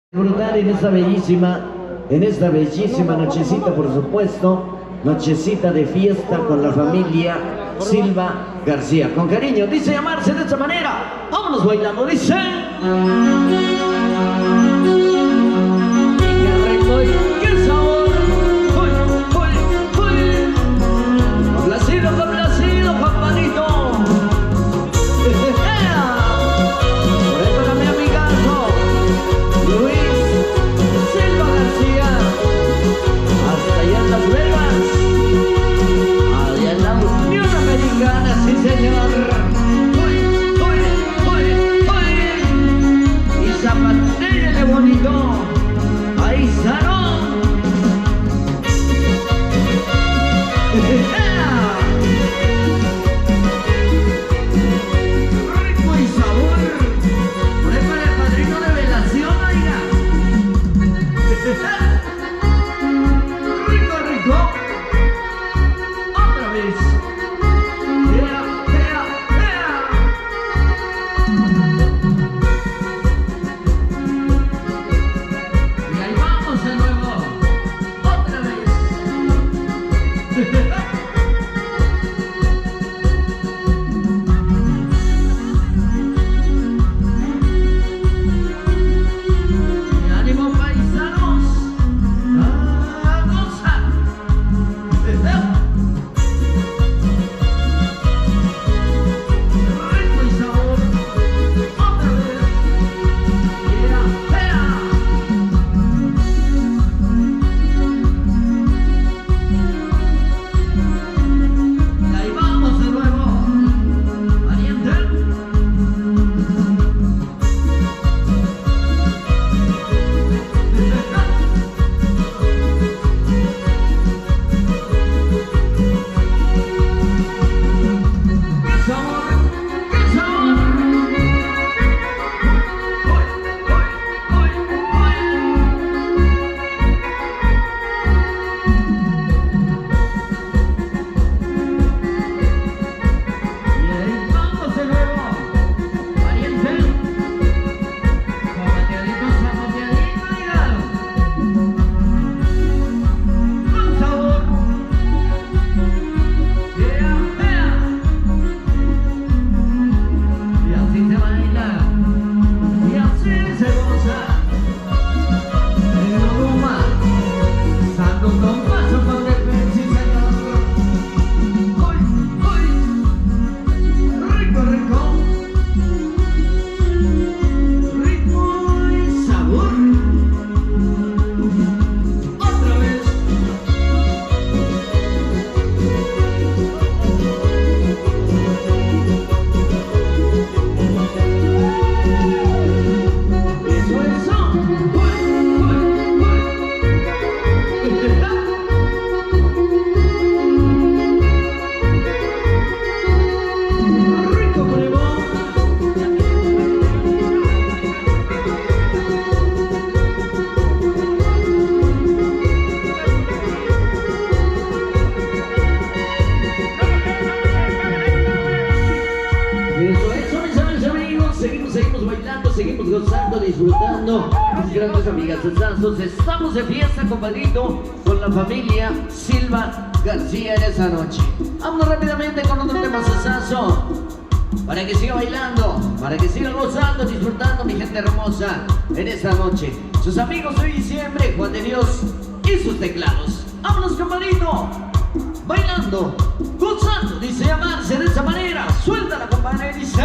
Disfrutar en esta bellísima nochecita, por supuesto, nochecita de fiesta con la familia Silva García. Con cariño, dice llamarse de esta manera. Vámonos bailando, dice. Y qué rico y qué sabor. Uy, uy, uy. Complacido, Juanito. Sí, señor. Uy, uy, uy, uy. Y zapatélle bonito. Ahí Sarón. Rico y sabor. Por ahí para el padrino de velación, oiga. Rico, rico. Otra vez. Seguimos gozando, disfrutando, mis grandes amigas. Entonces, estamos de fiesta, compadrito, con la familia Silva García en esa noche. Vamos rápidamente con otro tema sensazo, para que siga bailando, para que siga gozando, disfrutando, mi gente hermosa, en esta noche. Sus amigos de diciembre, Juan de Dios y sus teclados. Vámonos, compadito, bailando, gozando, dice llamarse de esa manera. Suéltala, compadre, dice.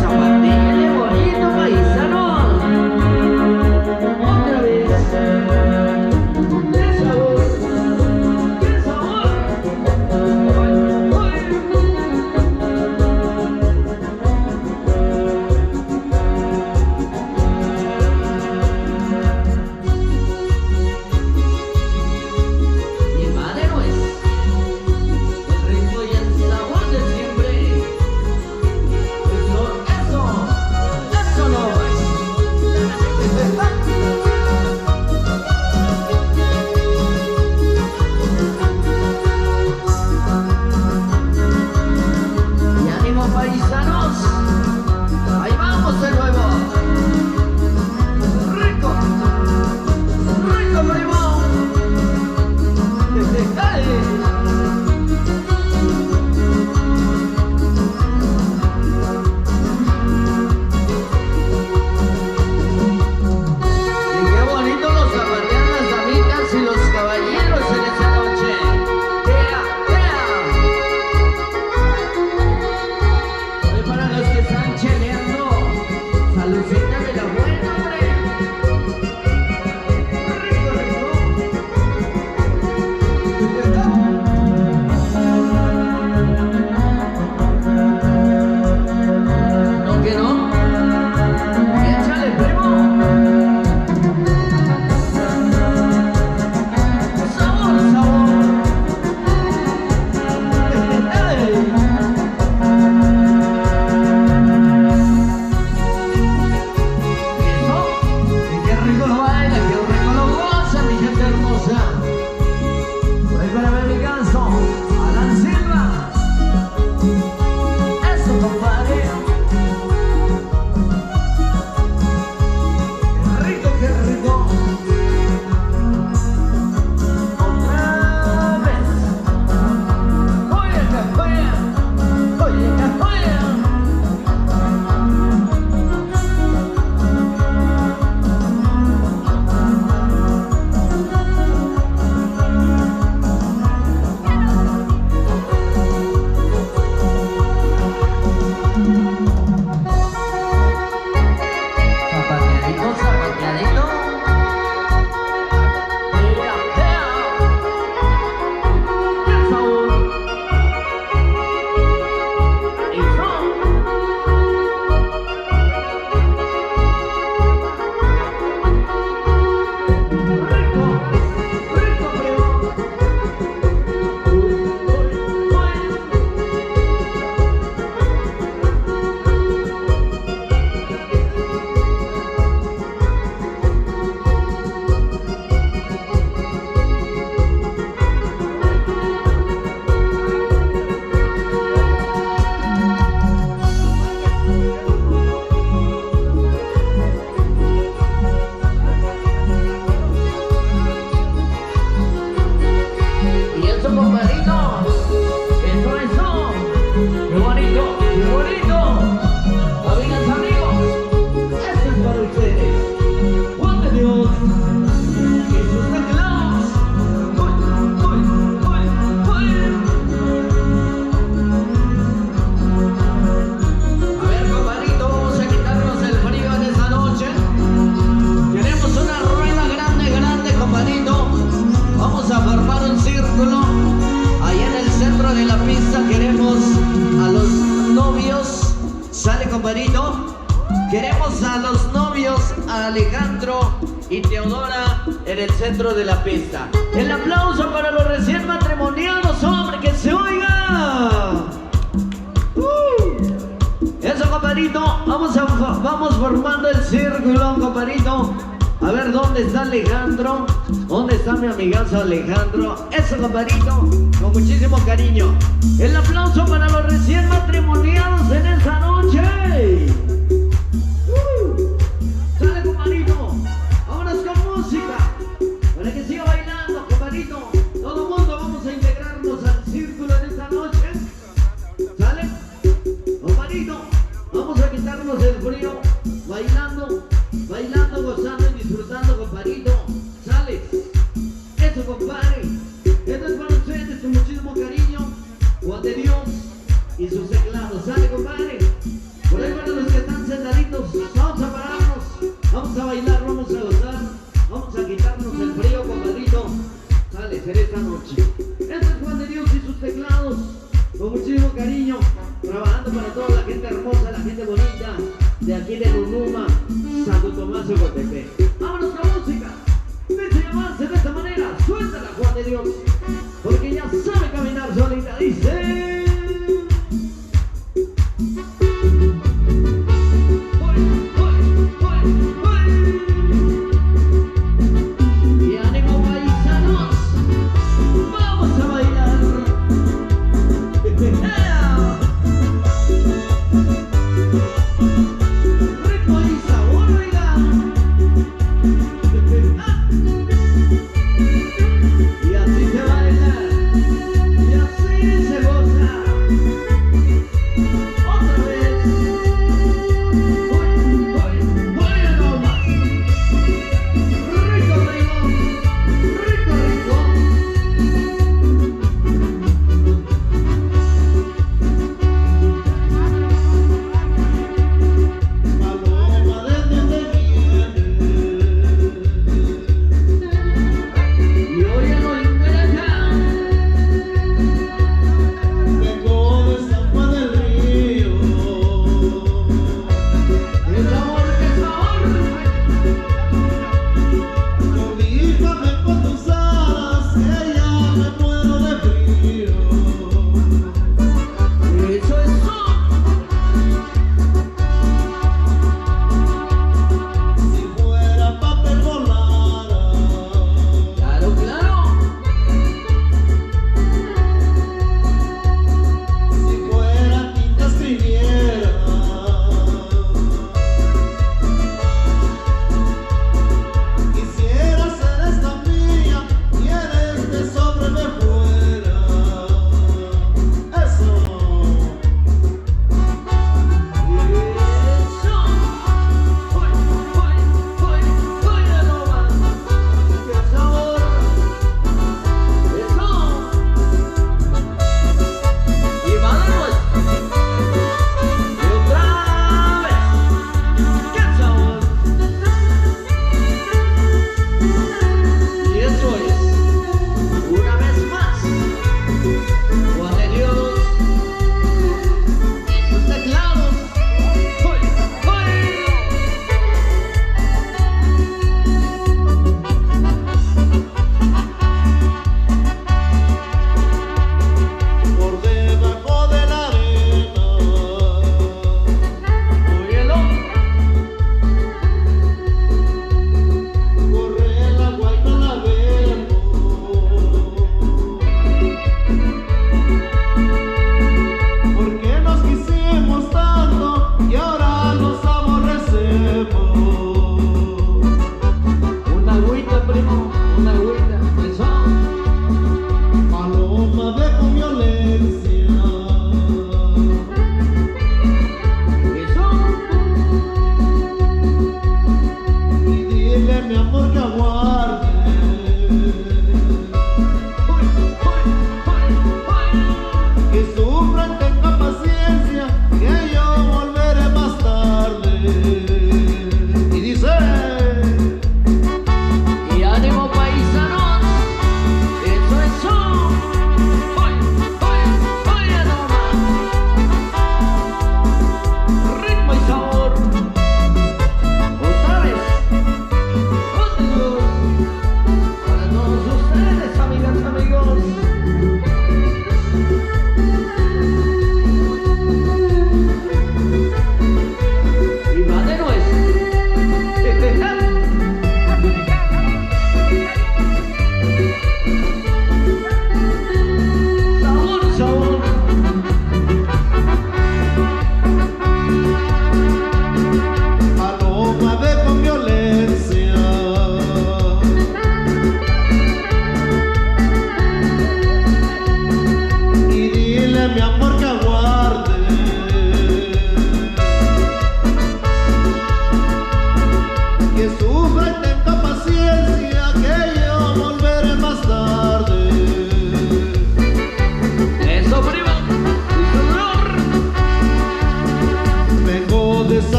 Zapatilla bonito, paisano. para Alejandro y Teodora en el centro de la pista. El aplauso para los recién matrimoniados, hombre, que se oiga. Eso, compadrito, vamos formando el círculo, compadrito. A ver, ¿dónde está Alejandro? ¿Dónde está mi amigazo Alejandro? Eso, compadrito, con muchísimo cariño. El aplauso para los recién matrimoniados en esta noche. Sale, compadrito. Vámonos con música. Para que siga bailando, compadrito. Todo el mundo vamos a integrarnos al círculo en esta noche. ¿Sale? Compadrito, vamos a quitarnos el frío. Bailando, gozando y disfrutando, compadrito. ¿Sale? Eso, compadre. Esto es para ustedes con muchísimo cariño. Juan de Dios y sus teclados. ¿Sale, compadre? Por ahí para los que están sentaditos, vamos a pararnos, vamos a bailar, vamos a gozar, vamos a quitarnos el frío, compadrito. Sale, será esta noche. Este es Juan de Dios y sus teclados, con muchísimo cariño, trabajando para toda la gente hermosa, la gente bonita, de aquí de Nunuma, Santo Tomás de Ocotepec. Vámonos con música. Dice llamarse de esta manera, suéltala, Juan de Dios, porque ya sabe caminar solita, dice. Y así se baila.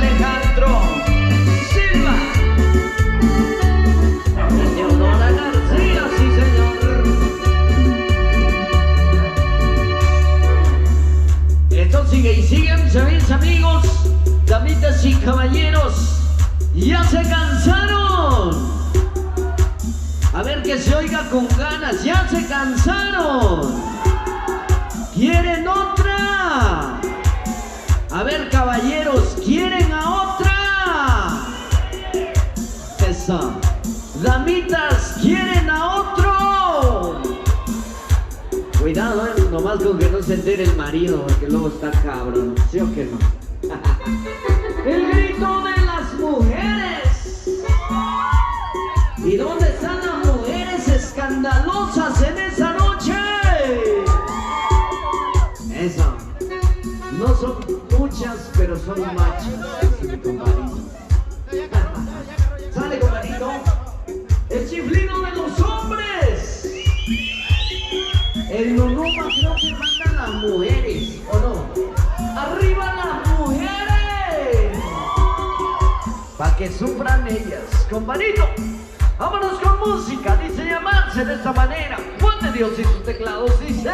Alejandro Silva. Y Teodora García, sí señor. Esto sigue y sigue, mis amigos, damitas y caballeros. ¿Ya se cansaron? A ver que se oiga con ganas. ¿Ya se cansaron? ¿Quieren otra? A ver, caballeros, ¿quieren a otra? Eso. Damitas, ¿quieren a otro? Cuidado, nomás con que no se entere el marido, porque luego está cabrón. ¿Sí o qué no? El grito de las mujeres. ¿Y dónde están las mujeres escandalosas en esa noche? Eso. No son muchas, pero son machos. Mi compadrito. Sale, compadrito. El chiflido de los hombres. El nonoma creo que mandan las mujeres, ¿o no? ¡Arriba las mujeres! Pa' que sufran ellas, compadrito. Vámonos con música, dice llamarse de esta manera. Juan de Dios y sus teclados, dice...